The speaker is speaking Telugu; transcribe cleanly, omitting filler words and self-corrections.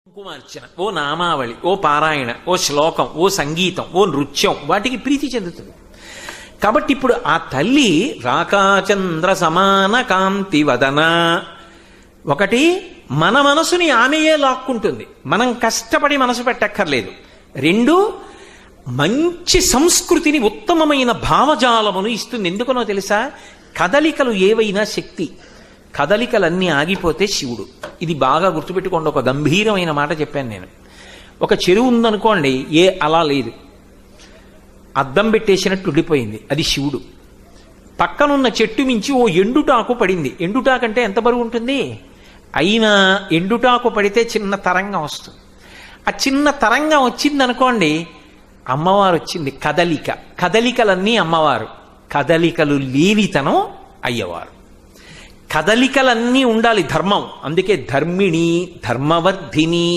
కుంకుమార్చన, ఓ నామావళి, ఓ పారాయణ, ఓ శ్లోకం, ఓ సంగీతం, ఓ నృత్యం వాటికి ప్రీతి చెందుతుంది. కాబట్టి ఇప్పుడు ఆ తల్లి రాకాచంద్ర సమాన కాంతి వదన, ఒకటి మన మనసుని ఆమెయే లాక్కుంటుంది, మనం కష్టపడి మనసు పెట్టక్కర్లేదు. రెండు, మంచి సంస్కృతిని, ఉత్తమమైన భావజాలమును ఇస్తుంది. ఎందుకనో తెలుసా? కదలికలు ఏవైనా శక్తి, కదలికలన్నీ ఆగిపోతే శివుడు. ఇది బాగా గుర్తుపెట్టుకోండి. ఒక గంభీరమైన మాట చెప్పాను నేను. ఒక చెరువు ఉందనుకోండి, అలా లేదు, అద్దం పెట్టేసినట్టు ఉండిపోయింది, అది శివుడు. పక్కనున్న చెట్టు మించి ఓ ఎండుటాకు పడింది. ఎండుటాకంటే ఎంత బరువు ఉంటుంది? అయినా ఎండుటాకు పడితే చిన్న తరంగం వస్తుంది. ఆ చిన్న తరంగం వచ్చిందనుకోండి, అమ్మవారు వచ్చింది. కదలిక, కదలికలన్నీ అమ్మవారు, కదలికలు లేనితనం అయ్యవారు. కదలికలన్నీ ఉండాలి ధర్మం. అందుకే ధర్మిణి, ధర్మవర్ధిని,